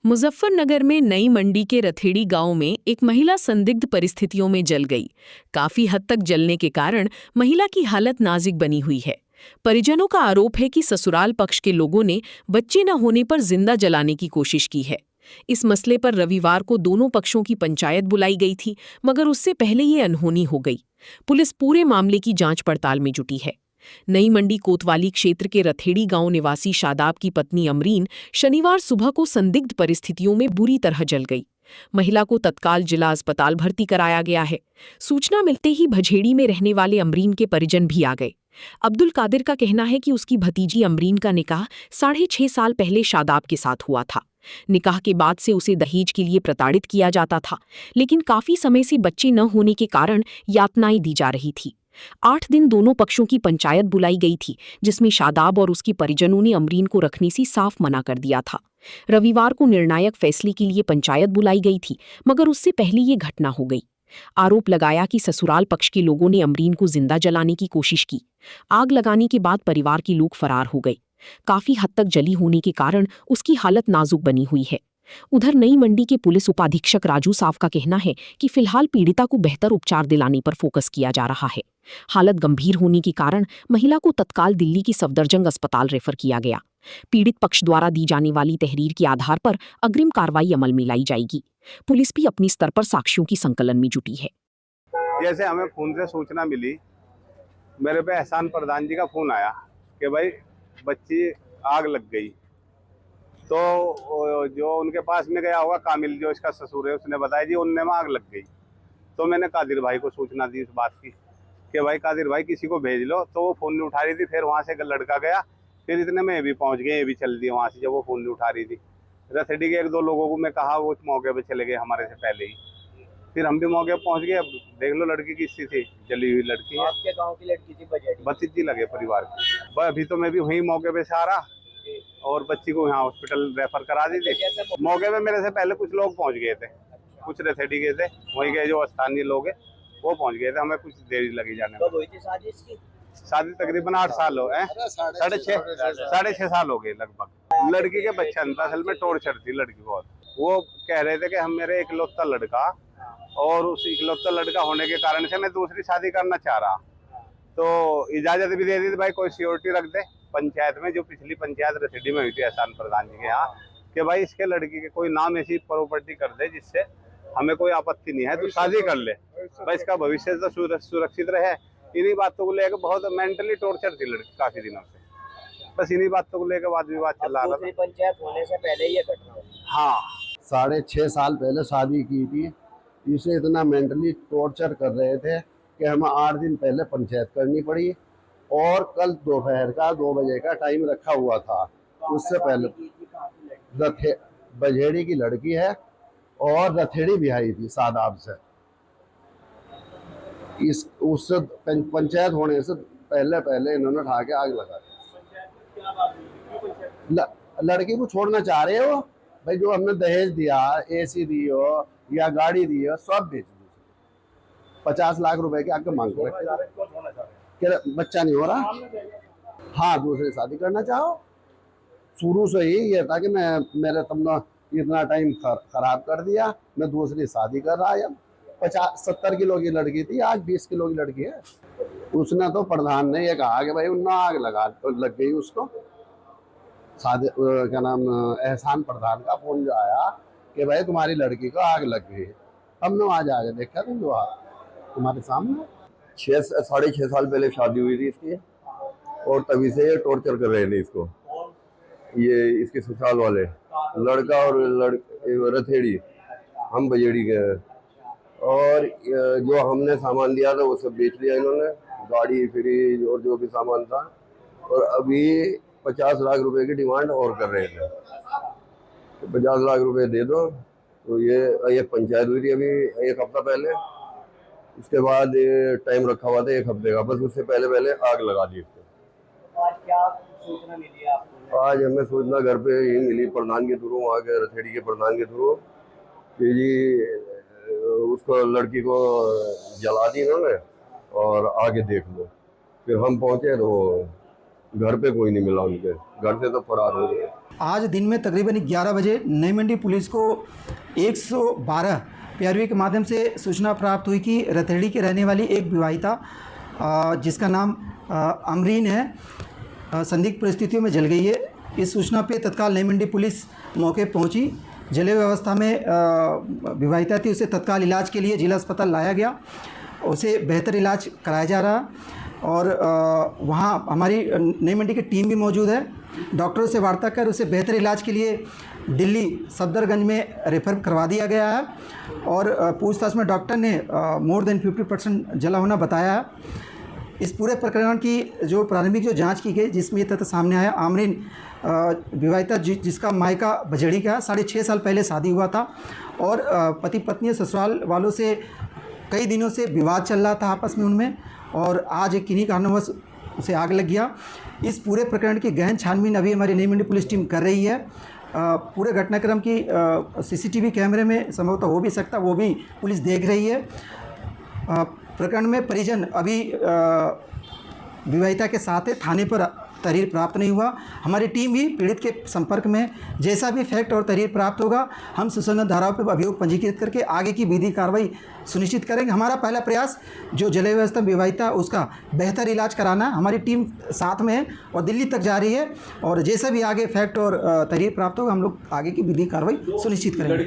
मुजफ्फरनगर में नई मंडी के रथेड़ी गांव में एक महिला संदिग्ध परिस्थितियों में जल गई। काफी हद तक जलने के कारण महिला की हालत नाजुक बनी हुई है। परिजनों का आरोप है कि ससुराल पक्ष के लोगों ने बच्चे न होने पर जिंदा जलाने की कोशिश की है। इस मसले पर रविवार को दोनों पक्षों की पंचायत बुलाई गई थी, मगर उससे पहले ये अनहोनी हो गई। पुलिस पूरे मामले की जांच पड़ताल में जुटी है। नई मंडी कोतवाली क्षेत्र के रथेड़ी गांव निवासी शादाब की पत्नी अमरीन शनिवार सुबह को संदिग्ध परिस्थितियों में बुरी तरह जल गई। महिला को तत्काल जिला अस्पताल भर्ती कराया गया है। सूचना मिलते ही भजेड़ी में रहने वाले अमरीन के परिजन भी आ गए। अब्दुल कादिर का कहना है कि उसकी भतीजी अमरीन का निकाह 6.5 साल पहले शादाब के साथ हुआ था। निकाह के बाद से उसे दहेज के लिए प्रताड़ित किया जाता था, लेकिन काफी समय से बच्चे न होने के कारण यातनाएं दी जा रही थी। 8 दिन दोनों पक्षों की पंचायत बुलाई गई थी, जिसमें शादाब और उसके परिजनों ने अमरीन को रखने से साफ मना कर दिया था। रविवार को निर्णायक फैसले के लिए पंचायत बुलाई गई थी, मगर उससे पहले ये घटना हो गई। आरोप लगाया कि ससुराल पक्ष के लोगों ने अमरीन को जिंदा जलाने की कोशिश की। आग लगाने के बाद परिवार के लोग फरार हो गए। काफी हद तक जली होने के कारण उसकी हालत नाजुक बनी हुई है। उधर नई मंडी के पुलिस उपाधीक्षक राजू साफ का कहना है कि फिलहाल पीड़िता को बेहतर उपचार दिलाने पर फोकस किया जा रहा है। हालत गंभीर होने के कारण महिला को तत्काल दिल्ली की सफदरजंग अस्पताल रेफर किया गया। पीड़ित पक्ष द्वारा दी जाने वाली तहरीर के आधार पर अग्रिम कार्रवाई अमल में लाई जाएगी। पुलिस भी अपनी स्तर पर साक्ष्यों की संकलन में जुटी है। जैसे हमें फोन से सूचना मिली, मेरे पे एहसान प्रधान जी का फोन आया कि भाई बच्ची आग लग गई। तो जो उनके पास में गया होगा कामिल, जो इसका ससुर है, उसने बताया जी उनने में आग लग गई। तो मैंने कादिर भाई को सूचना दी इस बात की कि भाई कादिर भाई किसी को भेज लो। तो वो फ़ोन नहीं उठा रही थी। फिर वहाँ से लड़का गया, फिर इतने में भी पहुँच गए, ये भी चल दी वहाँ से जब वो फ़ोन नहीं उठा रही थी। रथेड़ी के 1-2 लोगों को मैं कहा, वो मौके पर चले गए हमारे से पहले ही। फिर हम भी मौके पर पहुँच गए। अब देख लो लड़की की स्थिति, जली हुई लड़की है। आपके गांव की लड़की थी, भतीजी लगे परिवार की। अभी तो मैं भी वहीं मौके पे से आ रहा और बच्ची को यहाँ हॉस्पिटल रेफर करा दी थी। मौके पे मेरे से पहले कुछ लोग पहुँच गए थे, कुछ रथेड़ी गए थे, वहीं के जो स्थानीय लोग हैं वो पहुँच गए थे। हमें कुछ देरी लगी जाने में। शादी तकरीबन 8 साल हो गए, 6.5 साल हो गए लगभग। लड़की के बच्चा था, असल में टॉर्चर थी लड़की बहुत। वो कह रहे थे कि हम मेरे इकलौता लड़का, और उस इकलौता लड़का होने के कारण से मैं दूसरी शादी करना चाह रहा। तो इजाजत भी दे दी थी, भाई कोई सिक्योरिटी रख दे पंचायत में, जो पिछली पंचायत रथेड़ी में हुई थी एहसान प्रधान जी के यहाँ, कि भाई इसके लड़की के कोई नाम ऐसी प्रॉपर्टी कर दे जिससे हमें कोई आपत्ति नहीं है, तो शादी कर ले, भाई इसका भविष्य तो सुरक्षित रहे। इन्हीं बातों को लेकर बहुत मेंटली टॉर्चर थी लड़की काफी दिनों से। बस इन्हीं बातों को लेकर वाद विवाद चल रहा था। पंचायत होने से पहले ये घटना हुई। हाँ, 6.5 साल पहले शादी की थी। इसे इतना मेंटली टॉर्चर कर रहे थे कि हमें 8 दिन पहले पंचायत करनी पड़ी, और कल दोपहर का 2 बजे का टाइम रखा हुआ था। उससे पहले बजेड़ी की लड़की है और रथेड़ी भी आई थी शादाब से। उससे पंचायत होने से पहले इन्होंने उठा के आग लगा दी। लड़की को छोड़ना चाह रहे हो भाई, जो हमने दहेज दिया, एसी दी हो या गाड़ी दी हो, सब बेच दी। 50 लाख रुपए के आगे मांग कर बच्चा नहीं हो रहा। हाँ, दूसरी शादी करना चाहो। शुरू से ही ये था कि मेरे तुमने इतना टाइम खराब कर दिया, मैं दूसरी शादी कर रहा। अब 70 किलो की लड़की थी, आज 20 किलो की लड़की है। उसने तो प्रधान ने ये कहा कि भाई उन्हें आग लग गई उसको। क्या नाम, एहसान प्रधान का फोन जो आया कि भाई तुम्हारी लड़की को आग लग गई। हमने आज आगे देखा तो जो तुम्हारे सामने 6.5 साल पहले शादी हुई थी इसकी, और तभी से ये टॉर्चर कर रहे थे इसको, ये इसके ससुराल वाले लड़का और रथेड़ी, हम बजेड़ी के हैं। और जो हमने सामान दिया था वो सब बेच लिया इन्होंने, गाड़ी, फ्रिज और जो भी सामान था। और अभी 50 लाख रुपए की डिमांड और कर रहे थे, तो 50 लाख रुपए दे दो। तो ये एक पंचायत हुई थी अभी 1 हफ्ता पहले, उसके बाद टाइम रखा हुआ था 1 हफ्ते का, बस उससे पहले आग लगा दी इसको। आज क्या सूचना मिली आपको? आज हमें सूचना घर पे ही मिली प्रधान के थ्रू, वहाँ के रथेड़ी के प्रधान के थ्रू, कि जी उसको लड़की को जला दी इन्होंने और आगे देख लो। फिर हम पहुँचे तो घर पे कोई नहीं मिला, उनके घर से तो फरार हो गए। आज दिन में तकरीबन 11 बजे नई मंडी पुलिस को 112 पीआरवी के माध्यम से सूचना प्राप्त हुई कि रथेड़ी की रहने वाली एक विवाहिता जिसका नाम अमरीन है, संदिग्ध परिस्थितियों में जल गई है। इस सूचना पे तत्काल नई मंडी पुलिस मौके पर पहुंची। जले हुए अवस्था में विवाहिता थी, उसे तत्काल इलाज के लिए जिला अस्पताल लाया गया, उसे बेहतर इलाज कराया जा रहा और वहाँ हमारी नई मंडी की टीम भी मौजूद है। डॉक्टरों से वार्ता कर उसे बेहतर इलाज के लिए दिल्ली सफदरगंज में रेफ़र करवा दिया गया है और पूछताछ में डॉक्टर ने मोर देन 50% जला होना बताया है। इस पूरे प्रकरण की जो प्रारंभिक जो जांच की गई, जिसमें ये तथ्य सामने आया, आमरीन विवाहिता जिसका मायका बजड़ी का 6.5 साल पहले शादी हुआ था और पति पत्नी ससुराल वालों से कई दिनों से विवाद चल रहा था आपस में उनमें, और आज किन्हीं कारणवश उसे आग लग गया। इस पूरे प्रकरण की गहन छानबीन अभी हमारी नई मंडी पुलिस टीम कर रही है। पूरे घटनाक्रम की सीसीटीवी कैमरे में संभवतः हो भी सकता, वो भी पुलिस देख रही है। प्रकरण में परिजन अभी विवाहिता के साथ है, थाने पर तहरीर प्राप्त नहीं हुआ। हमारी टीम भी पीड़ित के संपर्क में, जैसा भी फैक्ट और तहरीर प्राप्त होगा हम सुसंगत धाराओं पर अभियोग पंजीकृत करके आगे की विधि कार्रवाई सुनिश्चित करेंगे। हमारा पहला प्रयास जो जले हुए अवस्था में विवाहिता उसका बेहतर इलाज कराना, हमारी टीम साथ में है और दिल्ली तक जा रही है और जैसा भी आगे फैक्ट और तहरीर प्राप्त होगा हम लोग आगे की विधि कार्रवाई सुनिश्चित करेंगे।